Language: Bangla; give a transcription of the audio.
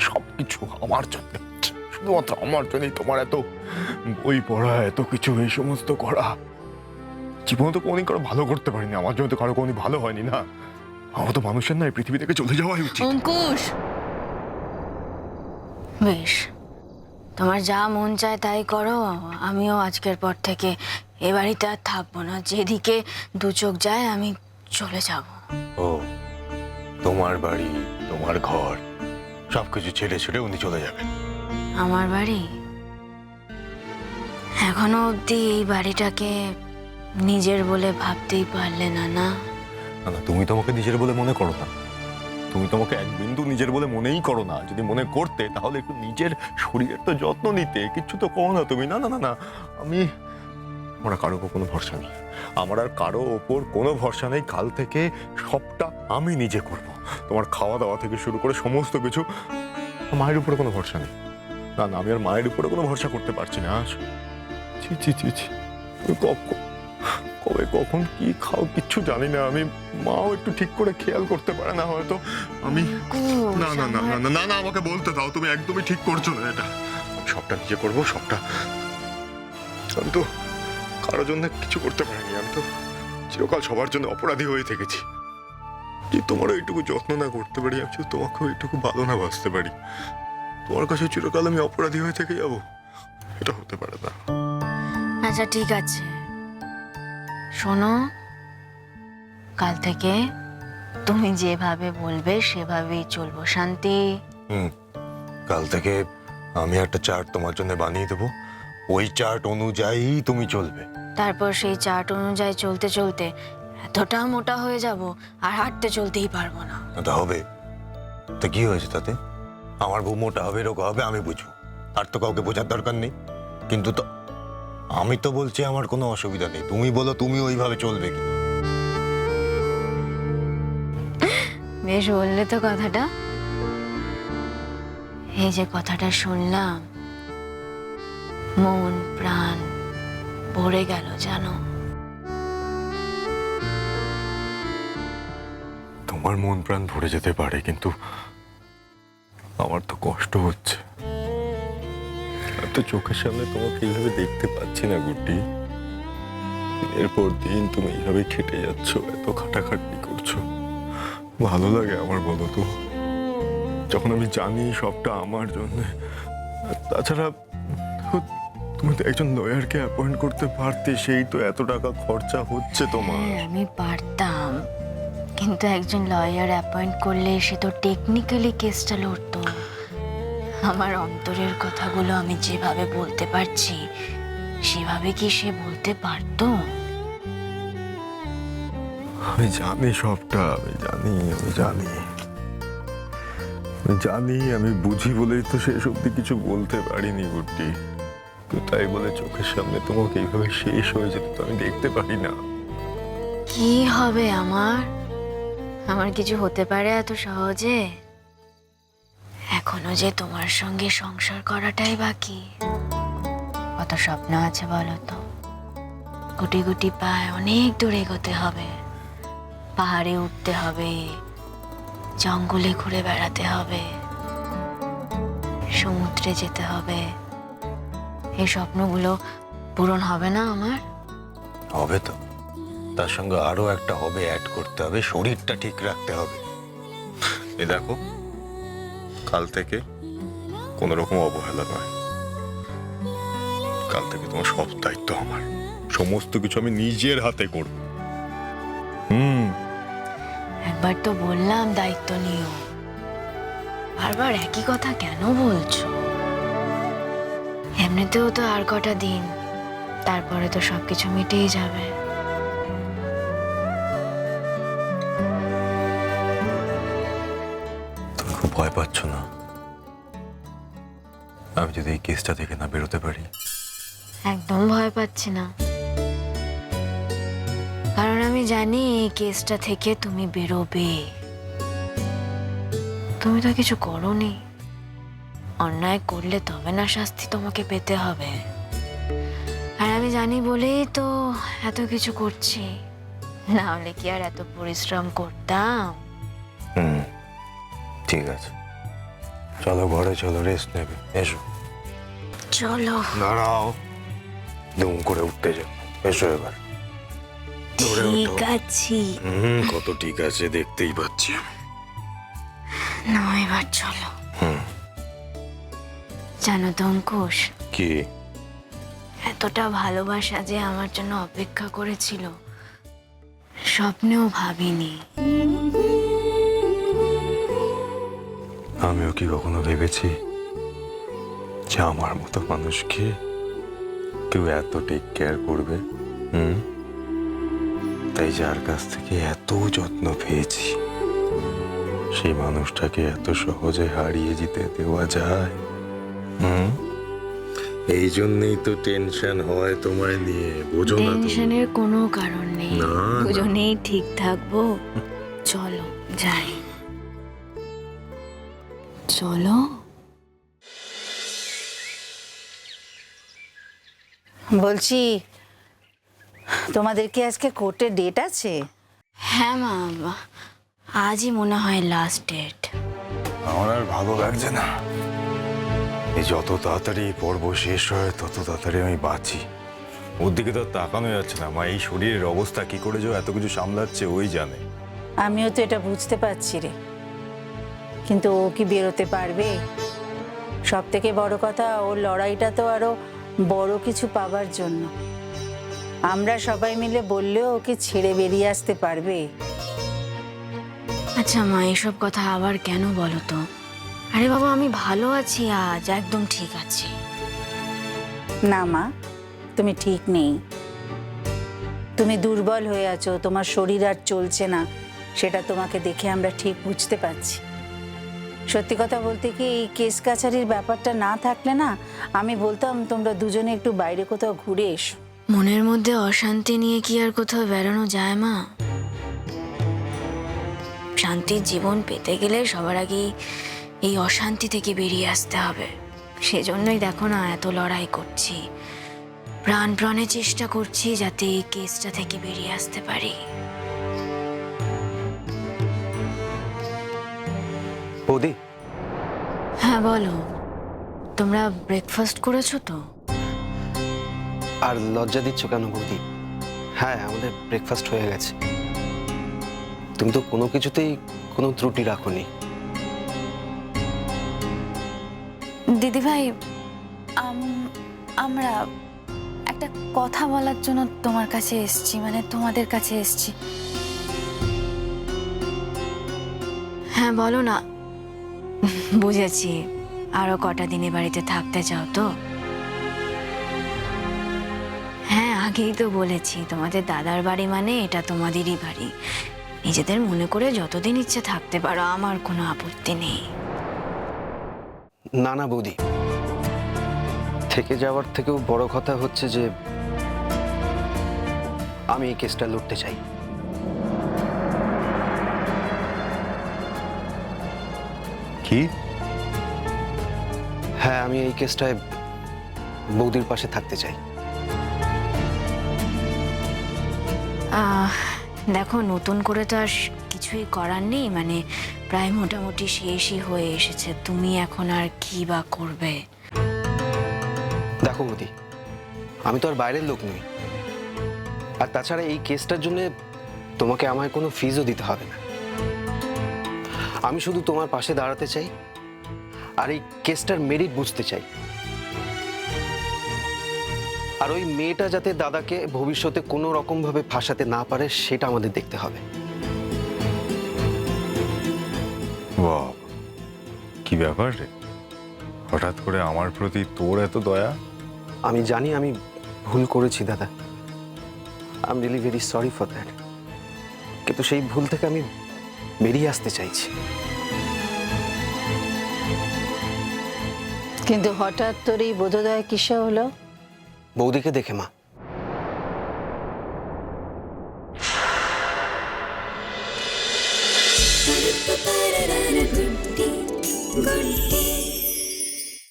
সবকিছু আমার জন্য, শুধুমাত্র আমার জন্যই তোমার এত বই পড়া, এত কিছু এই সমস্ত করা। জীবনে তো কোনোদিন কারো ভালো করতে পারিনি, আমার জন্য তো কারো কোনোদিন ভালো হয়নি না। আমার তো মানুষের না এই পৃথিবী থেকে চলে যাওয়াই উচিত। অঙ্কুশ, বেশ, তোমার যা মন চায় তাই করো। আমিও আজকের পর থেকে এ বাড়িতে আর থাকবো না। যেদিকে দু চোখ যায় আমি চলে যাব। ও, তোমার বাড়ি, তোমার ঘর, সবকিছু ছেড়ে ছেড়ে উনি চলে যাবেন? আমার বাড়ি? এখনো অবধি এই বাড়িটাকে নিজের বলে ভাবতেই পারলে না? না না, তুমি তোমাকে নিজের বলে মনে করো না। তুমি তোমাকে এক বিন্দু নিজের বলে মনেই করো না। যদি মনে করতে তাহলে একটু নিজের শরীরের তো যত্ন নিতে। কিচ্ছু তো করো না তুমি। না না না না, আমার কারো ওপর কোনো ভরসা নেই। আমার আর কারো ওপর কোনো ভরসা নেই। কাল থেকে সবটা আমি নিজে করব। তোমার খাওয়া দাওয়া থেকে শুরু করে সমস্ত কিছু। মায়ের উপরে কোনো ভরসা নেই। না না, আমি আর মায়ের উপরে কোনো ভরসা করতে পারছি না। ছি ছি ছি ছি, কবে কখন কি খাও কিচ্ছু জানি না আমি। মাও একটু ঠিক করে খেয়াল করতে পারে না হয়তো। আমি না না না না না না, আমাকে বলতে দাও। তুমি একদমই ঠিক করছো না এটা। সবটা নিজে করবো, সবটা। আমি তো কারোর জন্য কিছু করতে পারিনি। আমি তো চিরকাল সবার জন্য অপরাধী হয়ে থেকেছি। যে তোমারও এইটুকু যত্ন না করতে পারি, আমি শুধু তোমাকেও এইটুকু ভালো না বাঁচতে পারি, তোমার কাছে চিরকাল আমি অপরাধী হয়ে থেকে যাবো, এটা হতে পারে না। আচ্ছা ঠিক আছে, শোনো, কাল থেকে তুমি যেভাবে বলবে সেভাবেই চলবো। শান্তি? কাল থেকে আমি একটা চার্ট তোমার জন্য বানিয়ে দেবো। ওই চার্ট অনুযায়ী তুমি চলবে। তারপর সেই চার্ট অনুযায়ী চলতে চলতে এতটা মোটা হয়ে যাব আর হাঁটতে চলতেই পারবো না। তা হবে, তা কি হয়েছে তাতে? আমার বউ মোটা হবে, রোগা হবে, আমি বুঝবো। আর তো কাউকে বোঝার দরকার নেই। কিন্তু তো আমি তো বলছি আমার কোনো অসুবিধা নেই। তুমি বলো তুমি ওইভাবে চলবে কি? বেশ বললে তো কথাটা। এই যে কথাটা শুনলাম, মন প্রাণ ভরে গেল জানো। তোমার মন প্রাণ ভরে যেতে পারে, কিন্তু আমার তো কষ্ট হচ্ছে। তো চোখের সামনে তোমাকে এইভাবে দেখতে পাচ্ছি না গুড্ডি। এরপর দিন তুমি এইভাবে খেটে যাচ্ছ, এত খাটাখাটনি করছো। ভালো লাগে আমার, বলো তো? যখন আমি জানি সবটা আমার জন্য। তাছাড়া তুমি তো একজন লয়ারকে অ্যাপয়েন্ট করতে পারতে, সেই তো এত টাকা খরচা হচ্ছে তোমার। হ্যাঁ, আমি পারতাম, কিন্তু একজন লয়ার অ্যাপয়েন্ট করলে সে তো টেকনিক্যালি কেসটা লড়তো। আমার অন্তরের কথাগুলো আমি যেভাবে বলতে পারছি সেভাবে কি সে বলতে পারতো? আমি জানি সবটা, আমি জানি, আমি জানি, আমি জানি, আমি বুঝি বলেই তো শেষ অব্দি কিছু বলতে পারিনি গুড্ডি। তো তাই বলে চোখের সামনে তোমাকে এইভাবে শেষ হয়ে যেতে তো আমি দেখতে পারি না। কি হবে আমার? আমার কিছু হতে পারে এত সহজে? এখনো যে তোমার সঙ্গে সংসার করাটাই বাকি। কত স্বপ্ন আছে বলো তো। গুটি গুটি পায়ে অনেক দূর এগোতে হবে। পাহাড়ে উঠতে হবে, জঙ্গলে ঘুরে বেড়াতে হবে, সমুদ্রে যেতে হবে। এই স্বপ্নগুলো পূরণ হবে না আমার? হবে তো, তার সঙ্গে আরো একটা হবে, অ্যাড করতে হবে, শরীরটা ঠিক রাখতে হবে। এ দেখো, কাল থেকে কোনো রকম অবহেলা নয়। কাল থেকে তোমার সব দায়িত্ব আমার। সমস্ত কিছু আমি নিজের হাতে করব। একবার তো বললাম দায়িত্ব নিও, বারবার একই কথা কেন বলছো? এমনিতেও তো আর কটা দিন, তারপরে তো সবকিছু মিটেই যাবে। তুমি খুব ভয় পাচ্ছ না? আমি যদি এই কেসটা থেকে না বেরোতে পারি? একদম ভয় পাচ্ছি না, কারণ আমি জানি এই কেসটা থেকে তুমি বেরোবে। তুমি তো কিছু করোনি। অন্যায় করলে তবে না শাস্তি তোমাকে পেতে হবে। আর আমি জানি বলেই তো এত কিছু করছি, না হলে কি আর এত পরিশ্রম করতাম? ঠিক আছে, চলো ঘরে, চলো রেস্ট নেবে, এসো। চলো। দাঁড়াও, দুম করে উঠতে যাও, এসো এবার। ধরে ওঠো। ঠিক আছি। কত ঠিক আছে দেখতেই পাচ্ছি। না এবার চলো। জানো তো অঙ্কুশ, কি? এতটা ভালোবাসা যে আমার জন্য অপেক্ষা করেছিল স্বপ্নেও ভাবিনি। আমিও কি কখনো ভেবেছি যে আমার মতো মানুষকে কেউ এত টেক কেয়ার করবে? তাই যার কাছ থেকে এত যত্ন পেয়েছি, সেই মানুষটাকে এত সহজে হারিয়ে যেতে দেওয়া যায়? এই জন্যই তো টেনশন হয় তোমায় নিয়ে, বোঝো না তুমি? টেনশনের কোনো কারণ নেই, না, না। দুজনেই ঠিক থাকবো। চলো যাই। চলো। বলছি, তোমাদের কি আজকে কোর্টে ডেট আছে? হ্যাঁ মা, আজই মনে হয় লাস্ট ডেট। আমার আর ভালো লাগছে না। এই যত তাড়াতাড়ি পর্ব শেষ হয় তত তাড়াতাড়ি আমি বাঁচি। ওর দিকে তো আর তাকানো যাচ্ছে না। মা এই শরীরের অবস্থা কি করে যে ও এত কিছু সামলাচ্ছে ওই জানে। আমিও তো এটা বুঝতে পারছি রে, কিন্তু ও কি বেরোতে পারবে? সব থেকে বড় কথা, ওর লড়াইটা তো আরো বড় কিছু পাবার জন্য। আমরা সবাই মিলে বললেও ওকে ছেড়ে বেরিয়ে আসতে পারবে? আচ্ছা মা, এসব কথা আবার কেন বলো তো? আরে বাবা, আমি ভালো আছি, আজ একদম ঠিক আছি। না মা, তুমি ঠিক নেই। তুমি দুর্বল হয়ে আছো, তোমার শরীর আর চলছে না, সেটা তোমাকে দেখে আমরা ঠিক বুঝতে পারছি। সত্যি কথা বলতে কি, এই কেস কাছারির ব্যাপারটা না থাকলে না, আমি বলতাম তোমরা দুজনে একটু বাইরে কোথাও ঘুরে এসো। মনের মধ্যে অশান্তি নিয়ে কি আর কোথাও বেড়ানো যায় মা? শান্তির জীবন পেতে গেলে সবার আগে এই অশান্তি থেকে বেরিয়ে আসতে হবে। সেজন্যই দেখো না এত লড়াই করছি, প্রাণে চেষ্টা করছি যাতে এই কেসটা থেকে বেরিয়ে আসতে পারি। বৌদি, হ্যাঁ বলো, তোমরা ব্রেকফাস্ট করেছো তো? আর লজ্জা দিচ্ছ কেন বৌদি? হ্যাঁ, আমাদের ব্রেকফাস্ট হয়ে গেছে। তুমি তো কোনো কিছুতেই কোনো ত্রুটি রাখোনি। দিদিভাই, আমরা একটা কথা বলার জন্য তোমার কাছে এসেছি, মানে তোমাদের কাছে এসেছি। হ্যাঁ বলো না। বুঝেছি, আরো কটা দিনে বাড়িতে থাকতে চাও তো? হ্যাঁ, আগেই তো বলেছি তোমাদের দাদার বাড়ি মানে এটা তোমাদেরই বাড়ি। নিজেদের মনে করে যতদিন ইচ্ছে থাকতে পারো, আমার কোনো আপত্তি নেই। না না বৌদি, থেকে যাওয়ার থেকেও বড় কথা হচ্ছে যে আমি এই কেসটা লড়তে চাই। কি? হ্যাঁ, আমি এই কেসটায় বৌদির পাশে থাকতে চাই। দেখো, নতুন করে তো আর কিছুই করার নেই, মানে প্রায় মোটামুটি শেষই হয়ে এসেছে। তুমি এখন আর কি বা করবে? দেখো বৌদি, আমি তো আর বাইরের লোক নই, আর তাছাড়া এই কেসটার জন্য তোমাকে আমায় কোনো ফিজও দিতে হবে না। আমি শুধু তোমার পাশে দাঁড়াতে চাই আর এই কেসটার মেরিট বুঝতে চাই। আর ওই মেয়েটা যাতে দাদাকে ভবিষ্যতে কোনো রকম ভাবে ফাঁসাতে না পারে সেটা আমাদের দেখতে হবে। বাহ, কি ব্যাপার রে? হঠাৎ করে আমার প্রতি তোর এত দয়া? আমি জানি আমি ভুল করেছি দাদা, I am really very sorry for that, কিন্তু সেই ভুল থেকে আমি বেরিয়ে আসতে চাইছি। কিন্তু হঠাৎ তোর এই বোধোদয় কিসে হলো? বৌদিকে দেখে মা। गुड्डी गुड्डी